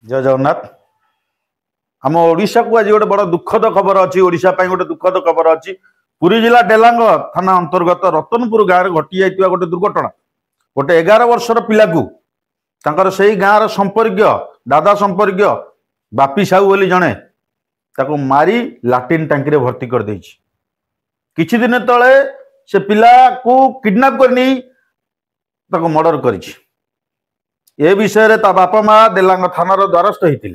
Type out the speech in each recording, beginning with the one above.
जय जगन्नाथ। आम ओडिशा को आज गोटे बड़ दुखद खबर अच्छी। ओडिशा पाई गोटे दुखद खबर अच्छी। पुरी जिला डेलांग थाना अंतर्गत रतनपुर गाँव में घटी जाइए गोटे दुर्घटना। गोटे 11 वर्षर पिला से ही गाँव संपर्क दादा संपर्क बापी साहू बोली जड़े ताको मारी लाट्रिन टांकी भर्ती कर देछि। किछि दिन तले से पिला को किडनैप करनी ताको मर्डर करिछि। ए विषय रे ता बापा माँ डेलांग थानार द्वारस्थ होते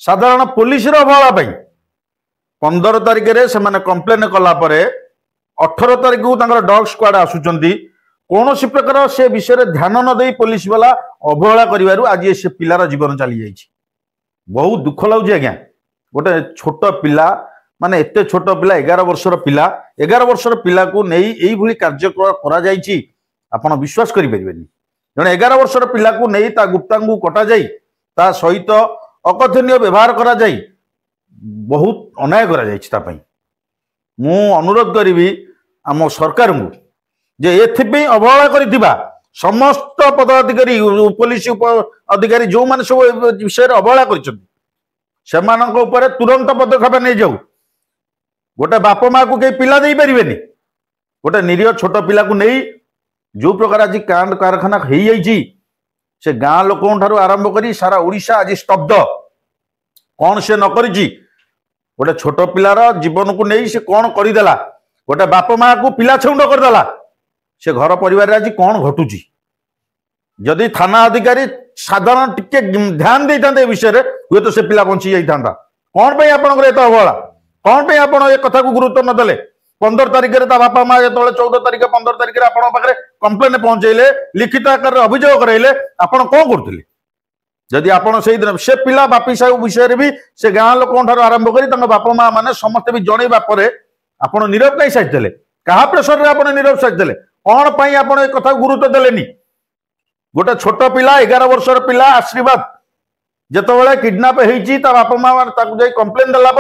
साधारण पुलिस अवहेला 15 तारिख रे से माने कंप्लेन कला परे 18 तारिख को डॉग स्क्वाड आसुचंती। कौन सी प्रकार से विषय रे ध्यान न दे पुलिस वाला अवहेला करिवारु आज से पिलार जीवन चली जाइछि। बहुत दुख लगुच आज्ञा। गोटे छोट पिला माने एते छोट पिला 11 वर्षर पिला 11 वर्षर पिला को नहीं एई भली कार्य करा जाइछि। आपण विश्वास करि परिबेनी। जने 11 वर्षर पिला को नहीं ता गुप्तांगु कटा जाई ता सहित अकथनीय व्यवहार करा जाई बहुत अन्याय करा जाइछि। ता पई मु अनुरोध करिवि आम सरकार को जे एथिपई अवहेला करिथिबा समस्त पदाधिकारी पुलिस अधिकारी जो माने सब विषय अवहेला करिसथि सेमानक ऊपर तुरंत पदक्षेप नहीं जाऊ। गोटे बाप माँ को कई पिला दे परिबेनी। गोटे निरीह छोट पिला को नहीं जो प्रकार आज कांड कारखाना हो जाइछि से गाँ लोकों ठारू आरंभ करी सारा ओडिशा आज स्तब्ध। कौन से न करिछि गोटे छोट पिलार जीवन को नहीं से कौन करदेला। गोटे बाप माँ को पिला छेउंड करदेला। से घर परिवार आज कौन घटुची जदि थाना अधिकारी साधारण टिके ध्यान देते विषय हुए तो से पिला बंची जाता। कौन पे आपंकर एत अवहेला कौन पे आप कथा को गुरुत्व नदेले। 15 तारिख ता बापा माँ जो 14 तारिख 15 तारिख पाखे कंप्लेन पहुंचेले लिखित आकार अभियोग कराइले आपड़ कौन करते जदि आपड़ से दिन से पिला बापी साहू विषय भी से गाँ लोक आरंभ कर बापा माँ मैंने समस्ते भी जनइबा आपड़ नीरव कहीं साजिले क्या प्रेसर रे आप नीरव साजिले कौन पाई आप कथा गुरुत्व देलेनी। गोटे छोट पिला 11 वर्षर पिला आशीर्वाद जिते किडनाप होती बापा माँ कंप्लेन देला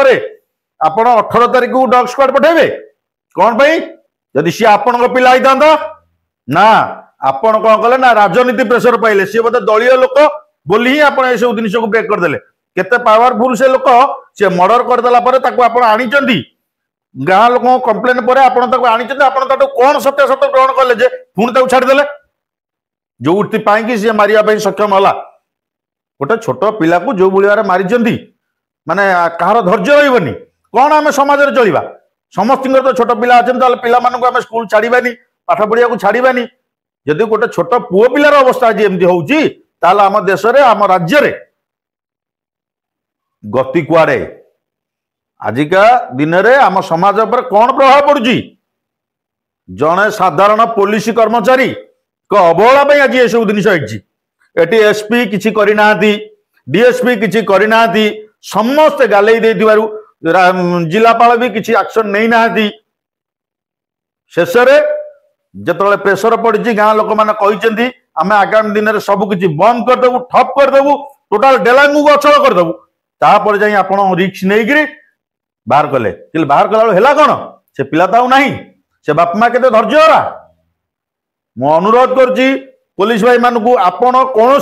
आपण 18 तारिख को डॉग स्क्वाड पठेबे कौन पाई जदि सी आपण पिला होता ना आपण कौन कले ना राजनीति प्रेसर पाइले सी बोधे दलीय लोक बोली ही आप सब जिन को ब्रेक करदे केते पावरफुल से लोक सी मर्डर करदेला आनी गाँ लोक कंप्लेन पर आनी कौन सत्य सत्य ग्रहण कले जे पुणी छाड़देले जो पाई सी मारिया सक्षम है। गोटे छोट पिला को जो भाई मारी माने कहार धैर्य रही कौन आम समाज में चलवा समस्त तो छोट पिला अच्छे पिला स्कूल छाड़ानी पाठ पढ़िया को छाड़ानी जदि गोटे छोट पुओ पिलार अवस्था आज एमती होउची ताला आम देश रे आम राज्य रे गति कुआड़े आजिका दिन रे आम समाज पर कौन प्रभाव पड़ुची। जड़े साधारण पुलिस कर्मचारी को अवहेला आज ये सब जिन एसपी किसी करना डीएसपी किसी करना समस्ते गाले जिलापाल भी किसी एक्शन नहीं ना शेष जो प्रेसर पड़ी गाँ लोक मैंने आम आगामी दिन में सबकि बंद करदेबू ठप करदेबू टोटाल डेलांगू को अचल करदेबू तापर जाई आप रिक्स नहीं बाहर कले बाहर कला कौन से पिला तो ना से बाप माँ के धैर्य हरा। मु अनुरोध करुच्ची पुलिस भाई मान को आपण कौन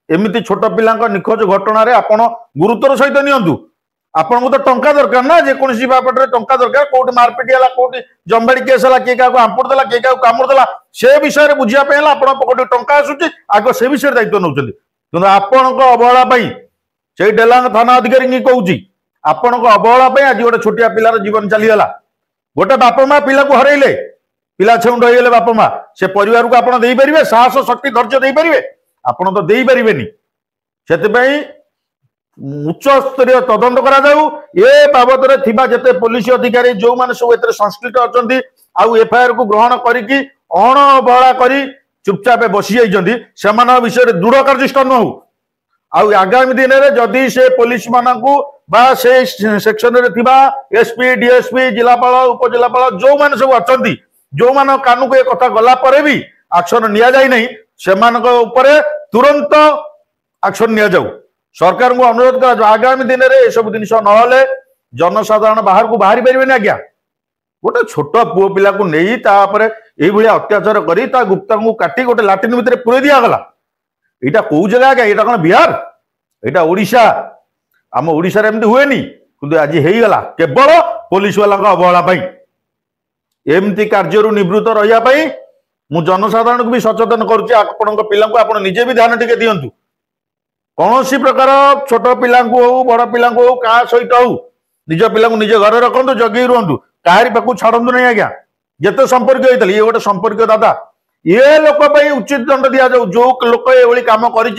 एमती छोट पिला निखोज घटना आपण गुरुत्वर सहित नियंतु। आपन को तो टंका दरकार ना जेकोसी बापटे टंका दरकार कोट मारपिट है कोट जमबाड़ी केस है किए क्या आंपुड़ देला किए क्या कामुड़ देला से विषय बुझापी आप पकड़ टंका आसूची आग से विषय दायित्व नौ कि आपण अवहेला से डेलांग थाना अधिकारी कहूँ आपण अवहेला आज गोटे छोटिया पिलार जीवन चलीगला। गोटे बाप माँ पिला को हरइले पिला छेउंड होइले बाप माँ से परिवार को आपण दे पारिबे साहस शक्ति धैर्य दे पारिबे आपण तो दे पारिबेनी। सेतिपई उच्च स्तरीय तदंत करा जाऊ ए बाबद रे थिबा जते पुलिस अधिकारी जो माने सब एतरे संस्कृत अछंती आउ एफआईआर को ग्रहण करिकि अण अवहेला करी चुपचाप बसी जाइछंती सेमान विषय दृढ़ कार्यानुष्ठान हो। आउ आगामी दिन में जदि से पुलिस मानकू बा से सेक्शन रे थिबा एसपी डीएसपी जिलापाल उपजिलापाल जो माने सब अछंती जो मान कानू को एक कथा गला परे भी एक्शन निया जाई नहीं सेमानक ऊपर तुरंत एक्शन निया जाऊ। सरकार को अनुरोध कर आगामी दिन में यह सब जिन ना जनसाधारण बाहर को बाहरी पारे आज्ञा। गोटे छोट पुओ पिला को नहीं ये अत्याचार कर गुप्ता को काटी गोटे लाट्रिन भितर पूरे दिगला। यहाँ कौ जगह आज्ञा यहाँ कौन बिहार एटा ओडिशा आम ओडिशा रे एमती हुएनी किंतु आज हेगला केवल पुलिस वाला अवहेला एमती कार्य निवृत्त रही मु जनसाधारण को भी सचेतन करुच्ची आपण पिला आप निजे भी ध्यान टिके दिंतु कौन सी प्रकार छोट पिला हो बड़ पिला हो क्या सहित हो निज पिला निज घर रखु जगे रुहतु कहारी पाक छाड़ू नहीं आज्ञा जिते संपर्क होता ये गोटे संपर्क दादा ये लोक उचित दंड दि जाऊ जो लोक ये कम कर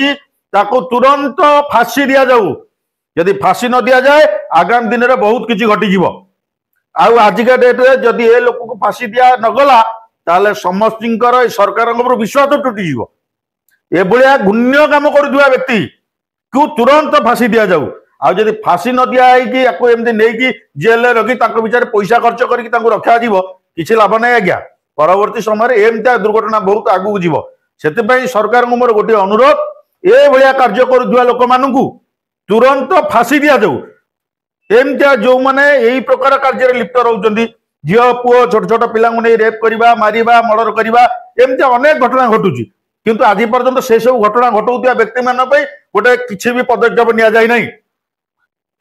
तुरंत फांसी दि जाऊ यदि फांसी न दि जाए आगामी दिन में बहुत किसी घटीज आजिका डेट्रे जदि ए लोक को फांसी दि नगला ताले समस्त सरकार विश्वास टूटीज एभलिया घूण्य कम करुवा व्यक्ति को तुरंत फांसी दि जाऊ आदि फांसी न दिखाई एमती नहीं जेल रखी विचार पैसा खर्च करके रखा किसी लाभ नहीं आज्ञा परवर्ती समय एमती दुर्घटना बहुत आगू जीव से सरकार को मोर गोटे अनुरोध ये कार्य करुवा लोक मान तुरंत फांसी दि जाऊ एमती जो मैंने यही प्रकार कार्य लिप्त रोचे झील पुओ छोट छोट पिला रेप करवा मारिबा मर्डर करवा एमती अनेक घटना घटुची किंतु आज पर्यंत से सब घटना घटाऊा व्यक्ति मान गोटे किसी भी पदक्षेप नि जाए ना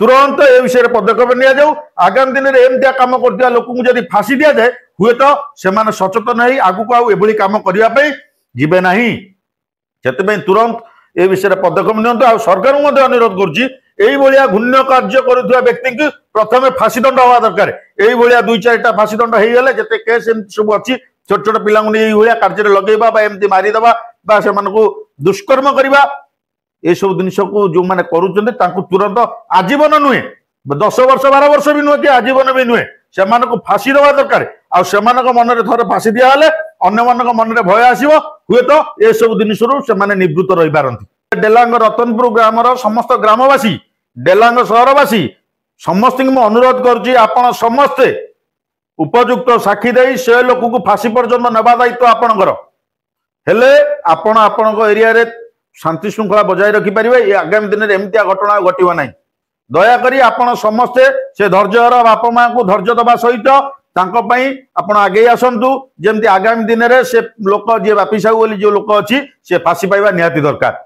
तुरंत ए विषय पदक्षेप नि जाऊ आगामी दिन में एमती कम कर लोक जब फांसी दि जाए हुए तो से सचेतन हो आगू आउ कम करने जीवे ना से तुरंत ए विषय पदक्षेप नियंतु आ सरकार को अनुरोध करुँच घूण्य कार्य करुवा व्यक्ति की प्रथम फांसी दंड हवा दरकार ये दुई चार फांसी दंड होगले जिते केस सब अच्छी छोट छोट पिला कार्य लगेवा एमती मारिदेवा से दुष्कर्म करवा ये सब जिन को जो मैंने करूँ तुरंत आजीवन नुहे 10 वर्ष 12 वर्ष भी नुहे कि आजीवन भी नुहे से फांसी दवा दरकार आ मन में थोड़े फांसी दिगले अन्य मान मन में भय आसो हुए तो ये सब जिन निवृत्त रही पारती डेलांग रतनपुर ग्रामर समस्त ग्रामवासी डेलांग सहरवासी समस्त अनुरोध करुच्ची आपण समस्ते उपयुक्त साक्षी दे से लोक को फांसी पर्यंत नेबा दायित्व आपणकर हेले आपण आपण एरिया रे शांति श्रृंखला बजाय रखिपारे ये आगामी दिन में एमती घटना घटना ना दयाकोरी आपण समस्ते से धैर्यर बाप माँ को धैर्य दबा सहित आप आगे आसतु जमी आगामी दिन में से लोक जी बापी साहू बोली जो लोक अच्छी से फांसी पाइबा निहाती दरकार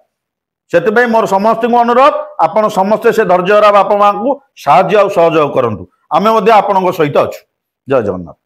से मोर समस्त अनुरोध आपण समस्ते से धैर्यर बाप माँ को साहाय्य सहयोग करंतु आमे आपण सहित अच्छु जय जगन्नाथ।